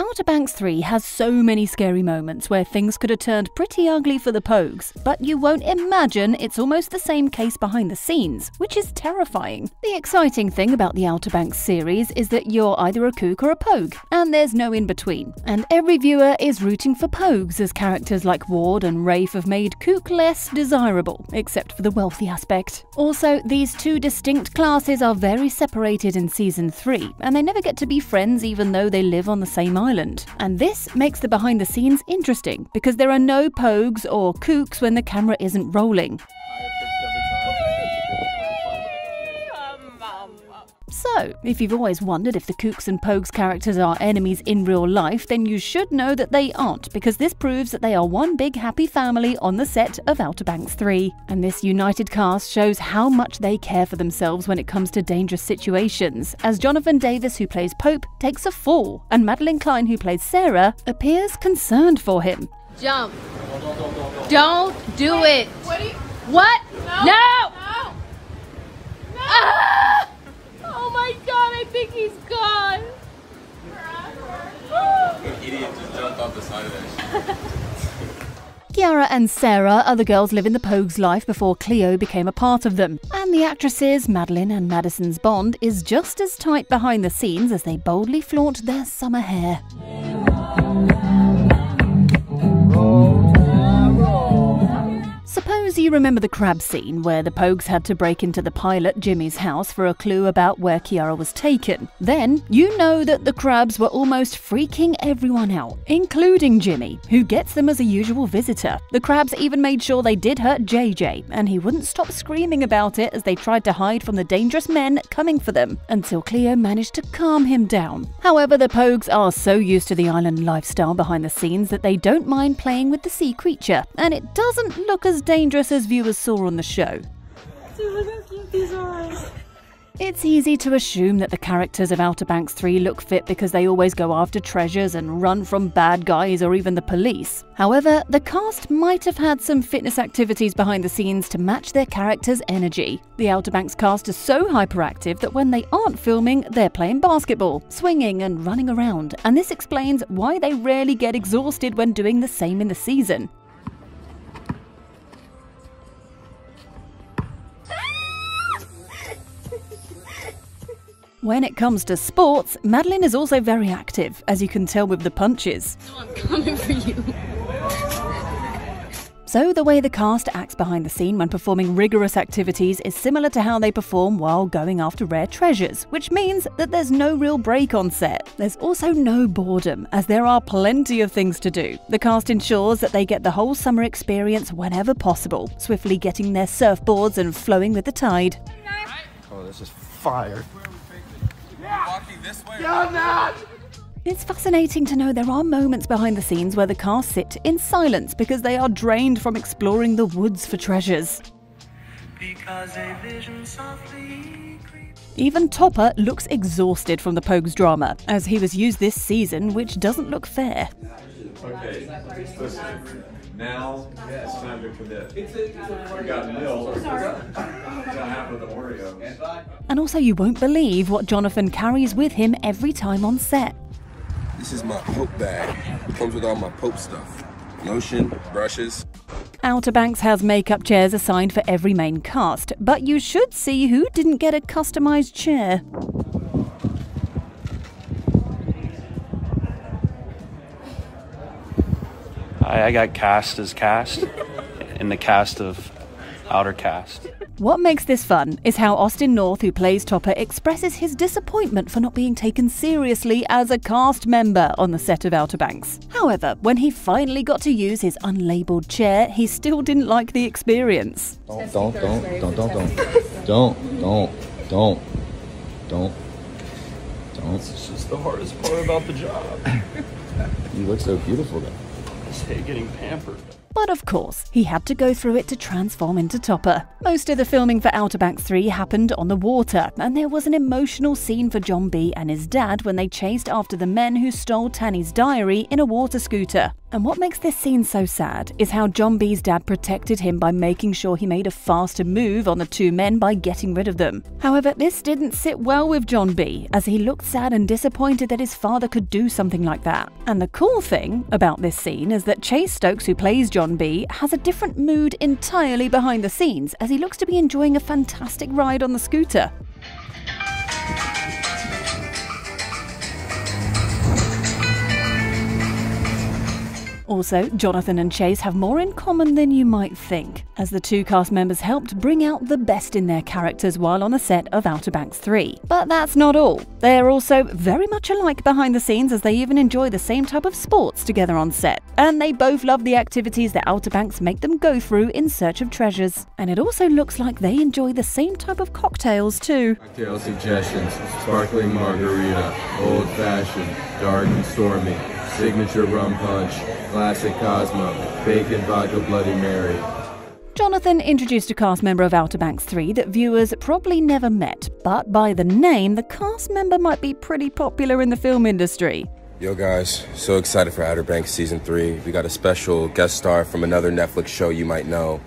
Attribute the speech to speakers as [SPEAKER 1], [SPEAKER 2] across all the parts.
[SPEAKER 1] Outer Banks 3 has so many scary moments where things could have turned pretty ugly for the Pogues, but you won't imagine it's almost the same case behind the scenes, which is terrifying. The exciting thing about the Outer Banks series is that you're either a kook or a Pogue, and there's no in-between. And every viewer is rooting for Pogues, as characters like Ward and Rafe have made kook less desirable, except for the wealthy aspect. Also, these two distinct classes are very separated in Season 3, and they never get to be friends even though they live on the same island. And this makes the behind the scenes interesting, because there are no Pogues or kooks when the camera isn't rolling. So, if you've always wondered if the Kooks and Pogues characters are enemies in real life, then you should know that they aren't, because this proves that they are one big happy family on the set of Outer Banks 3. And this united cast shows how much they care for themselves when it comes to dangerous situations, as Jonathan Davis, who plays Pope, takes a fall, and Madeline Klein, who plays Sarah, appears concerned for him.
[SPEAKER 2] Jump. Don't do it. What? No! No! Ah! Oh my god, I think he's gone.
[SPEAKER 3] An idiot just jumped off the side of that shit.
[SPEAKER 1] Kiara and Sarah are the girls living the Pogues' life before Cleo became a part of them. And the actresses Madeline and Madison's bond is just as tight behind the scenes as they boldly flaunt their summer hair. Suppose you remember the crab scene where the Pogues had to break into the pilot Jimmy's house for a clue about where Kiara was taken. Then you know that the crabs were almost freaking everyone out, including Jimmy, who gets them as a usual visitor. The crabs even made sure they did hurt JJ, and he wouldn't stop screaming about it as they tried to hide from the dangerous men coming for them, until Cleo managed to calm him down. However, the Pogues are so used to the island lifestyle behind the scenes that they don't mind playing with the sea creature, and it doesn't look as dangerous as viewers saw on the show.
[SPEAKER 2] Dude, look how cute these are.
[SPEAKER 1] It's easy to assume that the characters of Outer Banks 3 look fit because they always go after treasures and run from bad guys or even the police. However, the cast might have had some fitness activities behind the scenes to match their characters' energy. The Outer Banks cast is so hyperactive that when they aren't filming, they're playing basketball, swinging and running around, and this explains why they rarely get exhausted when doing the same in the season. When it comes to sports, Madeline is also very active, as you can tell with the punches.
[SPEAKER 2] I'm coming for you.
[SPEAKER 1] So the way the cast acts behind the scene when performing rigorous activities is similar to how they perform while going after rare treasures, which means that there's no real break on set. There's also no boredom, as there are plenty of things to do. The cast ensures that they get the whole summer experience whenever possible, swiftly getting their surfboards and flowing with the tide.
[SPEAKER 4] Oh, this is fire.
[SPEAKER 3] Walking this way.
[SPEAKER 1] It's fascinating to know there are moments behind the scenes where the cast sit in silence because they are drained from exploring the woods for treasures. Even Topper looks exhausted from the Pogues drama, as he was used this season, which doesn't look fair.
[SPEAKER 5] Okay, listen. Now it's time to commit. We got milk. What's happened with the Oreo?
[SPEAKER 1] And also, you won't believe what Jonathan carries with him every time on set.
[SPEAKER 3] This is my Pope bag. It comes with all my Pope stuff. Lotion, brushes.
[SPEAKER 1] Outer Banks has makeup chairs assigned for every main cast, but you should see who didn't get a customized chair.
[SPEAKER 6] I got cast as cast in the cast of Outer Cast.
[SPEAKER 1] What makes this fun is how Austin North, who plays Topper, expresses his disappointment for not being taken seriously as a cast member on the set of Outer Banks. However, when he finally got to use his unlabeled chair, he still didn't like the experience.
[SPEAKER 4] Don't.
[SPEAKER 6] It's just the hardest part about the job.
[SPEAKER 4] You look so beautiful though.
[SPEAKER 6] I hate getting pampered.
[SPEAKER 1] But of course, he had to go through it to transform into Topper. Most of the filming for Outer Banks 3 happened on the water, and there was an emotional scene for John B and his dad when they chased after the men who stole Tanny's diary in a water scooter. And what makes this scene so sad is how John B's dad protected him by making sure he made a faster move on the two men by getting rid of them. However, this didn't sit well with John B, as he looked sad and disappointed that his father could do something like that. And the cool thing about this scene is that Chase Stokes, who plays John B, has a different mood entirely behind the scenes, as he looks to be enjoying a fantastic ride on the scooter. Also, Jonathan and Chase have more in common than you might think, as the two cast members helped bring out the best in their characters while on the set of Outer Banks 3. But that's not all. They're also very much alike behind the scenes, as they even enjoy the same type of sports together on set. And they both love the activities that Outer Banks make them go through in search of treasures. And it also looks like they enjoy the same type of cocktails too.
[SPEAKER 3] Cocktail suggestions: sparkling margarita, old fashioned, dark and stormy, signature rum punch, classic Cosmo, bacon vodka Bloody Mary.
[SPEAKER 1] Jonathan introduced a cast member of Outer Banks 3 that viewers probably never met, but by the name, the cast member might be pretty popular in the film industry.
[SPEAKER 3] Yo guys, so excited for Outer Banks Season 3. We got a special guest star from another Netflix show you might know.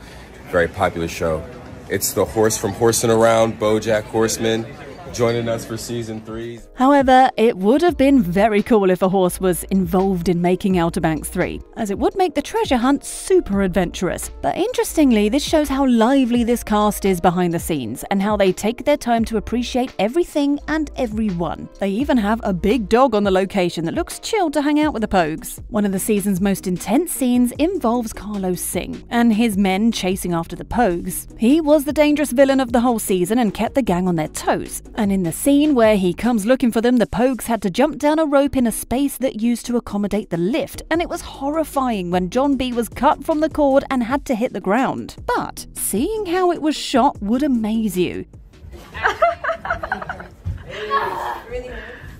[SPEAKER 3] Very popular show. It's the horse from Horsing Around, BoJack Horseman, joining us for Season 3.
[SPEAKER 1] However, it would have been very cool if a horse was involved in making Outer Banks 3, as it would make the treasure hunt super adventurous. But interestingly, this shows how lively this cast is behind the scenes, and how they take their time to appreciate everything and everyone. They even have a big dog on the location that looks chilled to hang out with the Pogues. One of the season's most intense scenes involves Carlos Singh and his men chasing after the Pogues. He was the dangerous villain of the whole season and kept the gang on their toes. And in the scene where he comes looking for them, the Pogues had to jump down a rope in a space that used to accommodate the lift, and it was horrifying when John B was cut from the cord and had to hit the ground. But seeing how it was shot would amaze you.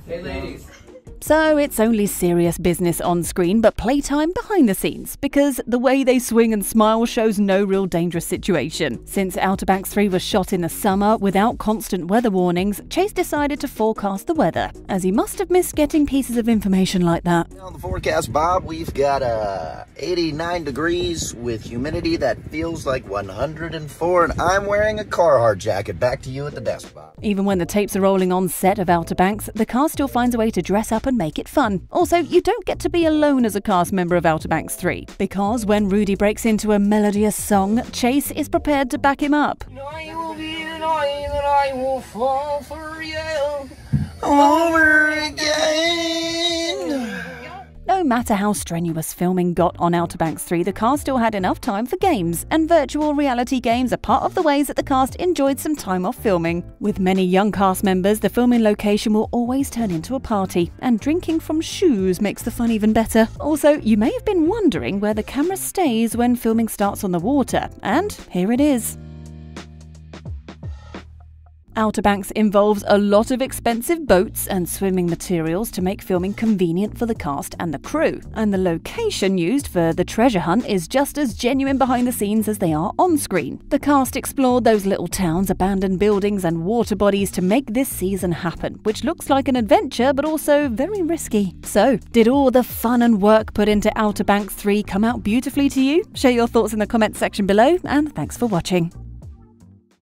[SPEAKER 7] Hey ladies.
[SPEAKER 1] So it's only serious business on screen, but playtime behind the scenes, because the way they swing and smile shows no real dangerous situation. Since Outer Banks 3 was shot in the summer without constant weather warnings, Chase decided to forecast the weather, as he must have missed getting pieces of information like that.
[SPEAKER 8] On the forecast, Bob, we've got 89 degrees with humidity that feels like 104, and I'm wearing a Carhartt jacket. Back to you at the desk, Bob.
[SPEAKER 1] Even when the tapes are rolling on set of Outer Banks, the cast still finds a way to dress up and make it fun. Also, you don't get to be alone as a cast member of Outer Banks 3, because when Rudy breaks into a melodious song, Chase is prepared to back him up.
[SPEAKER 7] I will be an eye that I will fall for you
[SPEAKER 8] Over again.
[SPEAKER 1] No matter how strenuous filming got on Outer Banks 3, the cast still had enough time for games, and virtual reality games are part of the ways that the cast enjoyed some time off filming. With many young cast members, the filming location will always turn into a party, and drinking from shoes makes the fun even better. Also, you may have been wondering where the camera stays when filming starts on the water, and here it is. Outer Banks involves a lot of expensive boats and swimming materials to make filming convenient for the cast and the crew. And the location used for the treasure hunt is just as genuine behind the scenes as they are on screen. The cast explored those little towns, abandoned buildings and water bodies to make this season happen, which looks like an adventure but also very risky. So, did all the fun and work put into Outer Banks 3 come out beautifully to you? Share your thoughts in the comments section below, and thanks for watching.